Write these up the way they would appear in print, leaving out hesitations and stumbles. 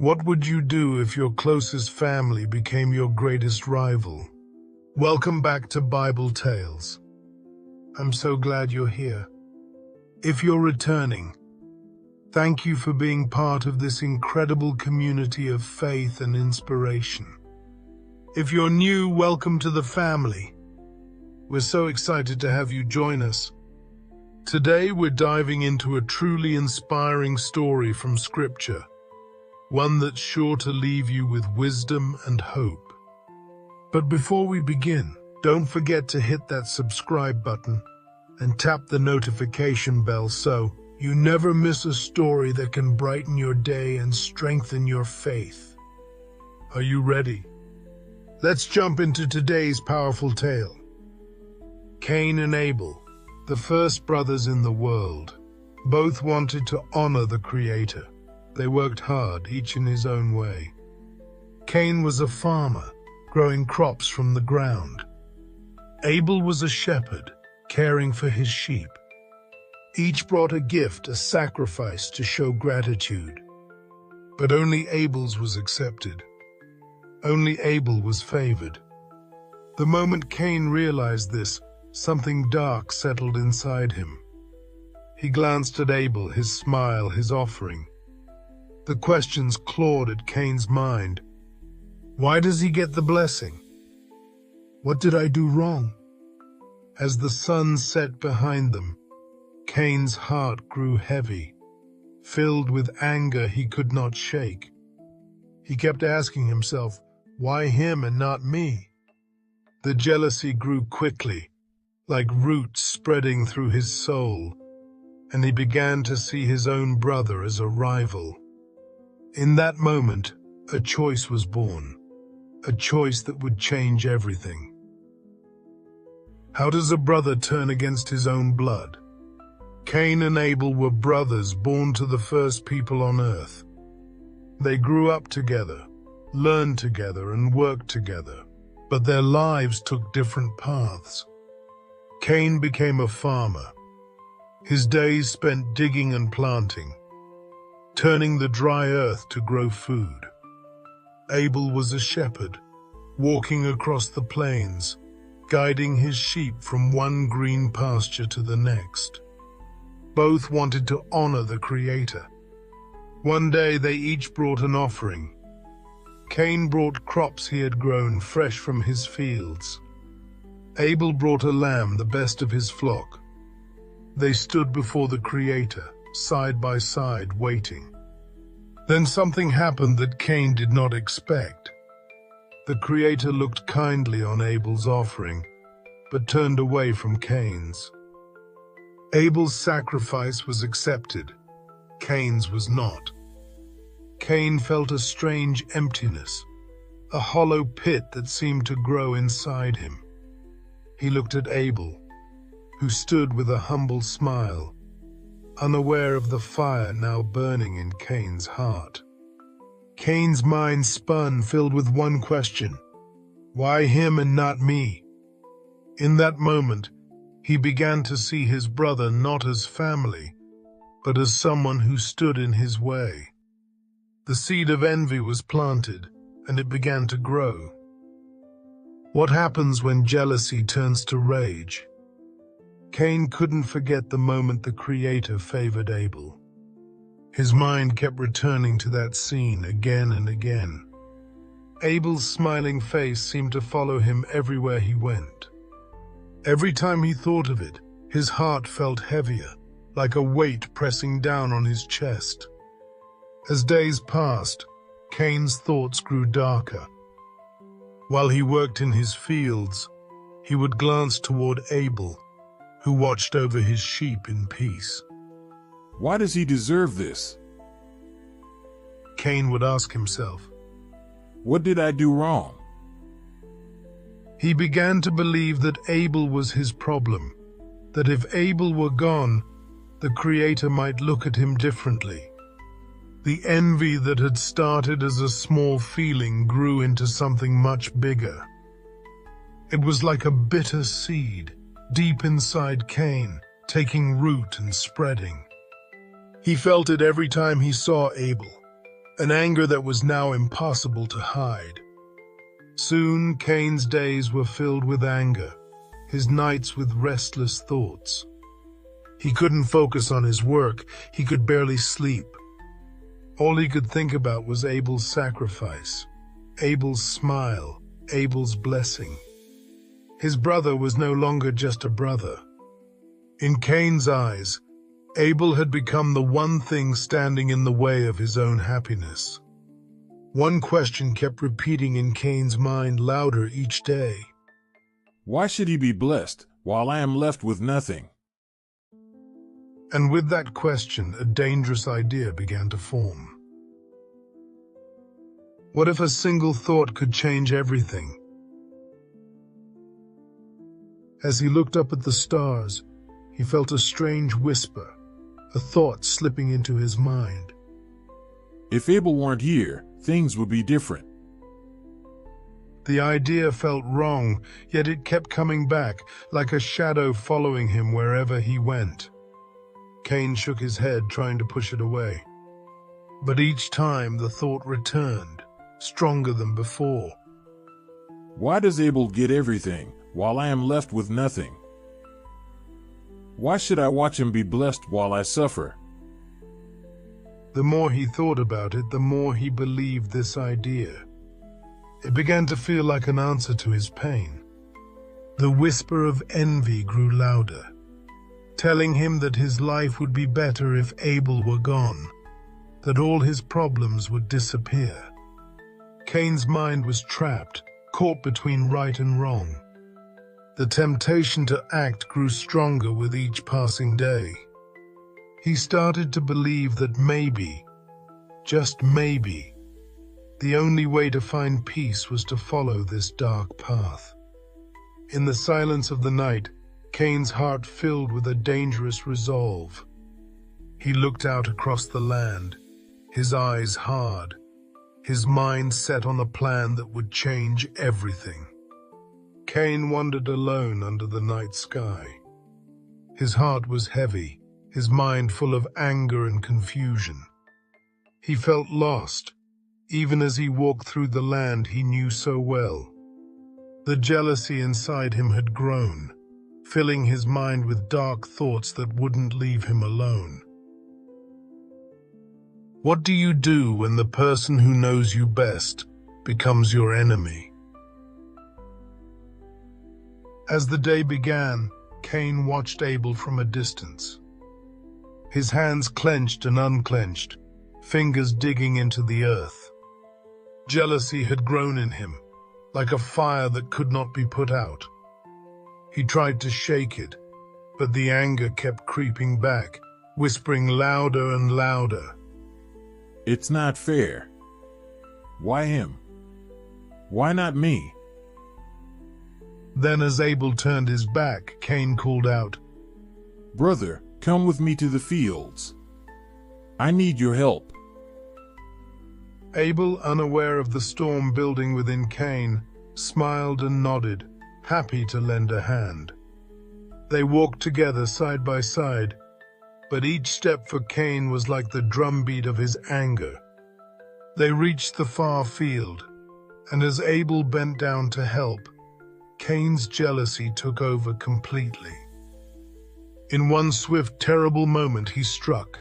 What would you do if your closest family became your greatest rival? Welcome back to BibleTales. I'm so glad you're here. If you're returning, thank you for being part of this incredible community of faith and inspiration. If you're new, welcome to the family. We're so excited to have you join us. Today we're diving into a truly inspiring story from Scripture, one that's sure to leave you with wisdom and hope. But before we begin, don't forget to hit that subscribe button and tap the notification bell so you never miss a story that can brighten your day and strengthen your faith. Are you ready? Let's jump into today's powerful tale. Cain and Abel, the first brothers in the world, both wanted to honor the Creator. They worked hard, each in his own way. Cain was a farmer, growing crops from the ground. Abel was a shepherd, caring for his sheep. Each brought a gift, a sacrifice to show gratitude. But only Abel's was accepted. Only Abel was favored. The moment Cain realized this, something dark settled inside him. He glanced at Abel, his smile, his offering. The questions clawed at Cain's mind. Why does he get the blessing? What did I do wrong? As the sun set behind them, Cain's heart grew heavy, filled with anger he could not shake. He kept asking himself, why him and not me? The jealousy grew quickly, like roots spreading through his soul, and he began to see his own brother as a rival. In that moment, a choice was born, a choice that would change everything. How does a brother turn against his own blood? Cain and Abel were brothers born to the first people on earth. They grew up together, learned together, and worked together, but their lives took different paths. Cain became a farmer, his days spent digging and planting, turning the dry earth to grow food. Abel was a shepherd, walking across the plains, guiding his sheep from one green pasture to the next. Both wanted to honor the Creator. One day they each brought an offering. Cain brought crops he had grown fresh from his fields. Abel brought a lamb, the best of his flock. They stood before the Creator, side by side, waiting. Then something happened that Cain did not expect. The Creator looked kindly on Abel's offering, but turned away from Cain's. Abel's sacrifice was accepted. Cain's was not. Cain felt a strange emptiness, a hollow pit that seemed to grow inside him. He looked at Abel, who stood with a humble smile, unaware of the fire now burning in Cain's heart. Cain's mind spun, filled with one question: why him and not me? In that moment, he began to see his brother not as family, but as someone who stood in his way. The seed of envy was planted, and it began to grow. What happens when jealousy turns to rage? Cain couldn't forget the moment the Creator favored Abel. His mind kept returning to that scene again and again. Abel's smiling face seemed to follow him everywhere he went. Every time he thought of it, his heart felt heavier, like a weight pressing down on his chest. As days passed, Cain's thoughts grew darker. While he worked in his fields, he would glance toward Abel, who watched over his sheep in peace. Why does he deserve this? Cain would ask himself. What did I do wrong? He began to believe that Abel was his problem, that if Abel were gone, the Creator might look at him differently. The envy that had started as a small feeling grew into something much bigger. It was like a bitter seed, deep inside Cain, taking root and spreading. He felt it every time he saw Abel, an anger that was now impossible to hide. Soon, Cain's days were filled with anger, his nights with restless thoughts. He couldn't focus on his work, he could barely sleep. All he could think about was Abel's sacrifice, Abel's smile, Abel's blessing. His brother was no longer just a brother. In Cain's eyes, Abel had become the one thing standing in the way of his own happiness. One question kept repeating in Cain's mind louder each day. Why should he be blessed while I am left with nothing? And with that question, a dangerous idea began to form. What if a single thought could change everything? As he looked up at the stars, he felt a strange whisper, a thought slipping into his mind. If Abel weren't here, things would be different. The idea felt wrong, yet it kept coming back, like a shadow following him wherever he went. Cain shook his head, trying to push it away. But each time the thought returned, stronger than before. Why does Abel get everything, while I am left with nothing? Why should I watch him be blessed while I suffer? The more he thought about it, the more he believed this idea. It began to feel like an answer to his pain. The whisper of envy grew louder, telling him that his life would be better if Abel were gone, that all his problems would disappear. Cain's mind was trapped, caught between right and wrong. The temptation to act grew stronger with each passing day. He started to believe that maybe, just maybe, the only way to find peace was to follow this dark path. In the silence of the night, Cain's heart filled with a dangerous resolve. He looked out across the land, his eyes hard, his mind set on a plan that would change everything. Cain wandered alone under the night sky. His heart was heavy, his mind full of anger and confusion. He felt lost, even as he walked through the land he knew so well. The jealousy inside him had grown, filling his mind with dark thoughts that wouldn't leave him alone. What do you do when the person who knows you best becomes your enemy? As the day began, Cain watched Abel from a distance. His hands clenched and unclenched, fingers digging into the earth. Jealousy had grown in him, like a fire that could not be put out. He tried to shake it, but the anger kept creeping back, whispering louder and louder. It's not fair. Why him? Why not me? Then as Abel turned his back, Cain called out, Brother, come with me to the fields. I need your help. Abel, unaware of the storm building within Cain, smiled and nodded, happy to lend a hand. They walked together side by side, but each step for Cain was like the drumbeat of his anger. They reached the far field, and as Abel bent down to help, Cain's jealousy took over completely. In one swift, terrible moment he struck.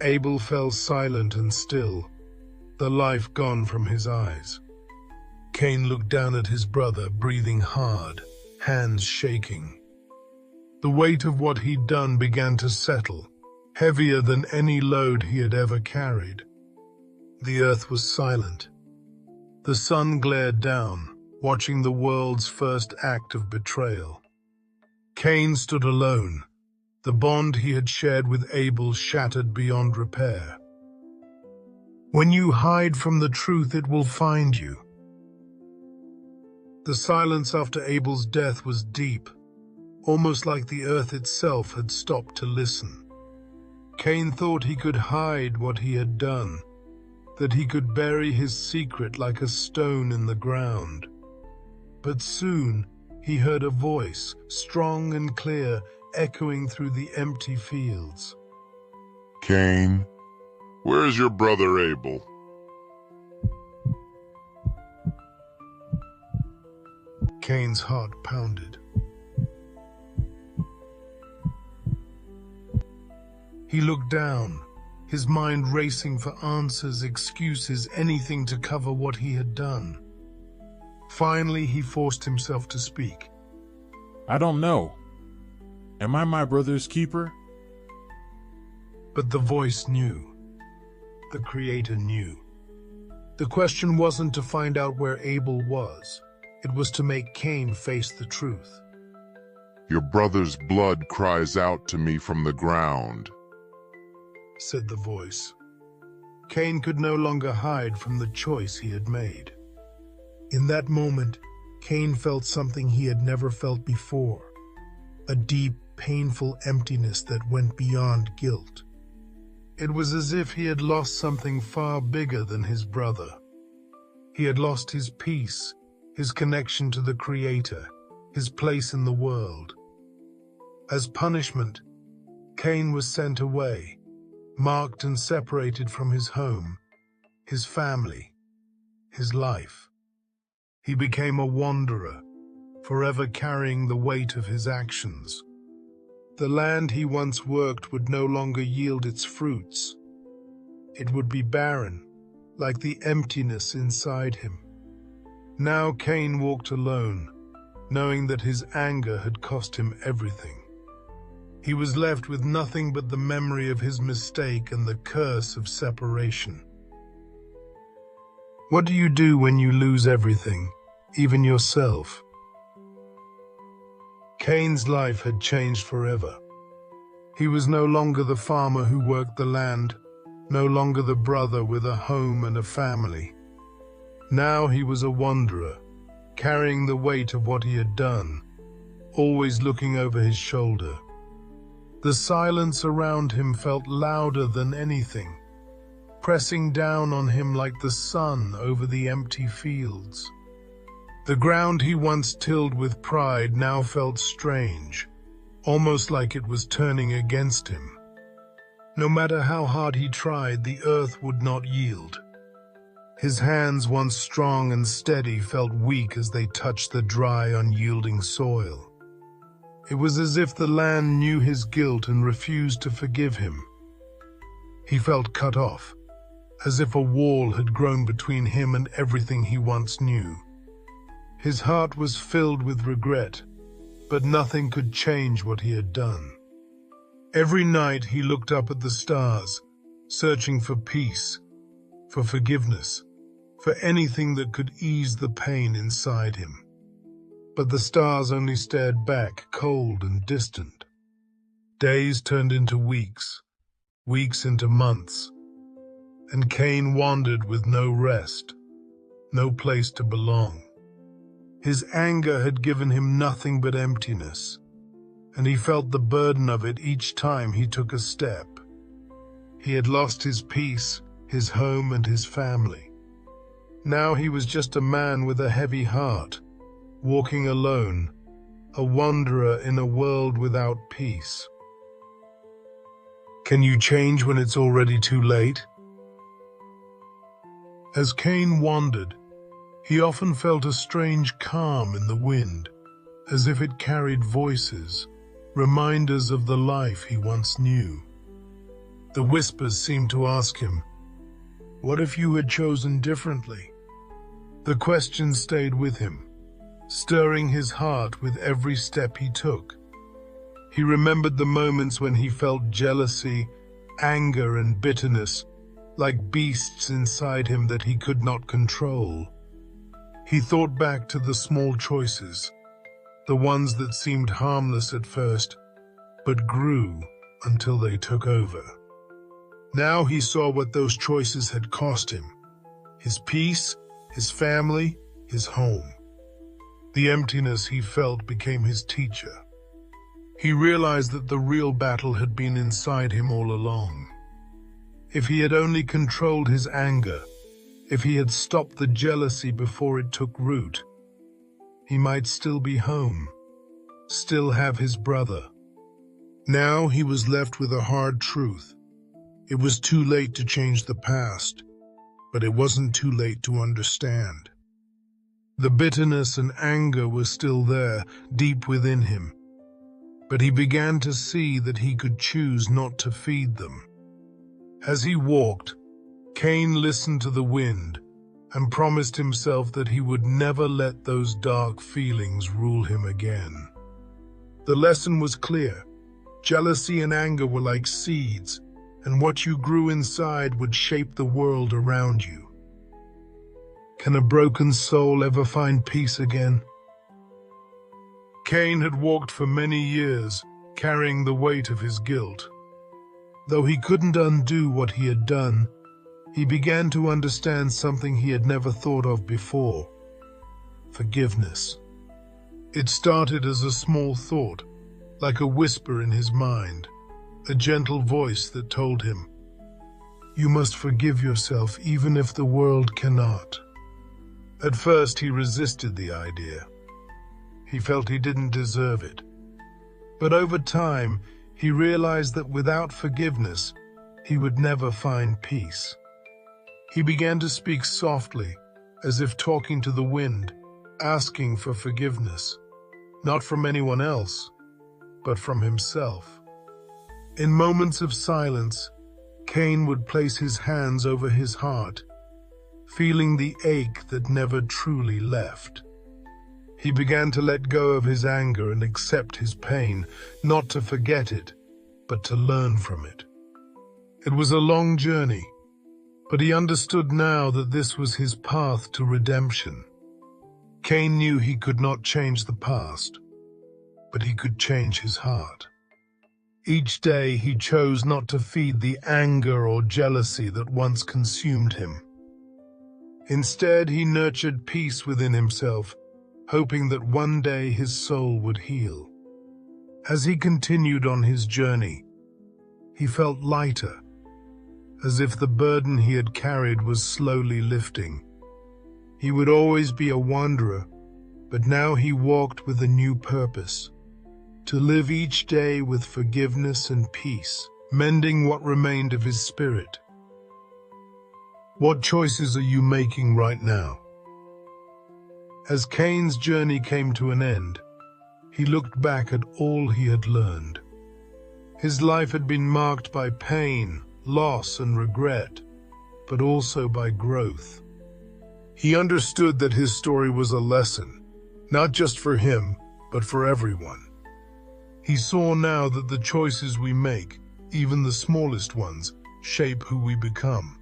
Abel fell silent and still, the life gone from his eyes. Cain looked down at his brother, breathing hard, hands shaking. The weight of what he'd done began to settle, heavier than any load he had ever carried. The earth was silent. The sun glared down, watching the world's first act of betrayal. Cain stood alone, the bond he had shared with Abel shattered beyond repair. When you hide from the truth, it will find you. The silence after Abel's death was deep, almost like the earth itself had stopped to listen. Cain thought he could hide what he had done, that he could bury his secret like a stone in the ground. But soon he heard a voice, strong and clear, echoing through the empty fields. Cain, where is your brother Abel? Cain's heart pounded. He looked down, his mind racing for answers, excuses, anything to cover what he had done. Finally, he forced himself to speak. I don't know. Am I my brother's keeper? But the voice knew. The Creator knew. The question wasn't to find out where Abel was. It was to make Cain face the truth. Your brother's blood cries out to me from the ground, said the voice. Cain could no longer hide from the choice he had made. In that moment, Cain felt something he had never felt before, a deep, painful emptiness that went beyond guilt. It was as if he had lost something far bigger than his brother. He had lost his peace, his connection to the Creator, his place in the world. As punishment, Cain was sent away, marked and separated from his home, his family, his life. He became a wanderer, forever carrying the weight of his actions. The land he once worked would no longer yield its fruits. It would be barren, like the emptiness inside him. Now Cain walked alone, knowing that his anger had cost him everything. He was left with nothing but the memory of his mistake and the curse of separation. What do you do when you lose everything, even yourself? Cain's life had changed forever. He was no longer the farmer who worked the land, no longer the brother with a home and a family. Now he was a wanderer, carrying the weight of what he had done, always looking over his shoulder. The silence around him felt louder than anything, pressing down on him like the sun over the empty fields. The ground he once tilled with pride now felt strange, almost like it was turning against him. No matter how hard he tried, the earth would not yield. His hands, once strong and steady, felt weak as they touched the dry, unyielding soil. It was as if the land knew his guilt and refused to forgive him. He felt cut off, as if a wall had grown between him and everything he once knew. His heart was filled with regret, but nothing could change what he had done. Every night he looked up at the stars, searching for peace, for forgiveness, for anything that could ease the pain inside him. But the stars only stared back, cold and distant. Days turned into weeks, weeks into months, and Cain wandered with no rest, no place to belong. His anger had given him nothing but emptiness, and he felt the burden of it each time he took a step. He had lost his peace, his home, and his family. Now he was just a man with a heavy heart, walking alone, a wanderer in a world without peace. Can you change when it's already too late? As Cain wandered, he often felt a strange calm in the wind, as if it carried voices, reminders of the life he once knew. The whispers seemed to ask him, "What if you had chosen differently?" The question stayed with him, stirring his heart with every step he took. He remembered the moments when he felt jealousy, anger, and bitterness, like beasts inside him that he could not control. He thought back to the small choices, the ones that seemed harmless at first, but grew until they took over. Now he saw what those choices had cost him: his peace, his family, his home. The emptiness he felt became his teacher. He realized that the real battle had been inside him all along. If he had only controlled his anger, if he had stopped the jealousy before it took root, he might still be home, still have his brother. Now he was left with a hard truth. It was too late to change the past, but it wasn't too late to understand. The bitterness and anger were still there, deep within him. But he began to see that he could choose not to feed them. As he walked, Cain listened to the wind and promised himself that he would never let those dark feelings rule him again. The lesson was clear. Jealousy and anger were like seeds, and what you grew inside would shape the world around you. Can a broken soul ever find peace again? Cain had walked for many years, carrying the weight of his guilt. Though he couldn't undo what he had done, he began to understand something he had never thought of before: forgiveness. It started as a small thought, like a whisper in his mind, a gentle voice that told him, "You must forgive yourself even if the world cannot." At first he resisted the idea. He felt he didn't deserve it. But over time, he realized that without forgiveness, he would never find peace. He began to speak softly, as if talking to the wind, asking for forgiveness, not from anyone else, but from himself. In moments of silence, Cain would place his hands over his heart, feeling the ache that never truly left. He began to let go of his anger and accept his pain, not to forget it, but to learn from it. It was a long journey, but he understood now that this was his path to redemption. Cain knew he could not change the past, but he could change his heart. Each day he chose not to feed the anger or jealousy that once consumed him. Instead, he nurtured peace within himself, hoping that one day his soul would heal. As he continued on his journey, he felt lighter, as if the burden he had carried was slowly lifting. He would always be a wanderer, but now he walked with a new purpose: to live each day with forgiveness and peace, mending what remained of his spirit. What choices are you making right now? As Cain's journey came to an end, he looked back at all he had learned. His life had been marked by pain, loss, and regret, but also by growth. He understood that his story was a lesson, not just for him, but for everyone. He saw now that the choices we make, even the smallest ones, shape who we become.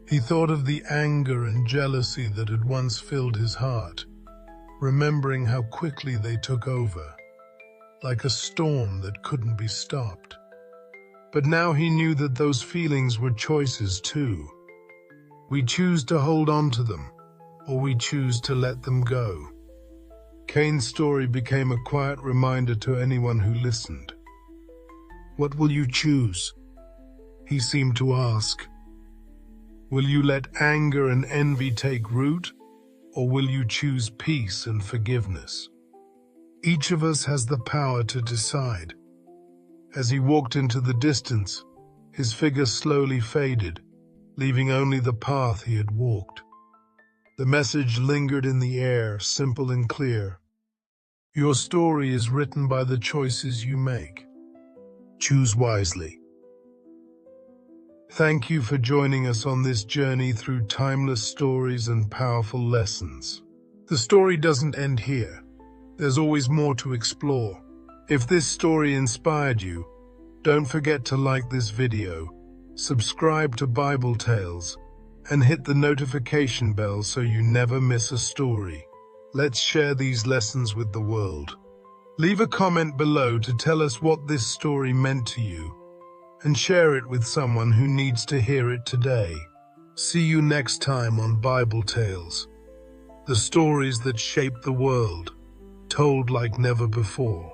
He thought of the anger and jealousy that had once filled his heart, remembering how quickly they took over, like a storm that couldn't be stopped. But now he knew that those feelings were choices too. We choose to hold on to them, or we choose to let them go. Cain's story became a quiet reminder to anyone who listened. What will you choose? He seemed to ask. Will you let anger and envy take root, or will you choose peace and forgiveness? Each of us has the power to decide. As he walked into the distance, his figure slowly faded, leaving only the path he had walked. The message lingered in the air, simple and clear. Your story is written by the choices you make. Choose wisely. Thank you for joining us on this journey through timeless stories and powerful lessons. The story doesn't end here. There's always more to explore. If this story inspired you, don't forget to like this video, subscribe to BibleTales, and hit the notification bell so you never miss a story. Let's share these lessons with the world. Leave a comment below to tell us what this story meant to you, and share it with someone who needs to hear it today. See you next time on BibleTales, the stories that shape the world, told like never before.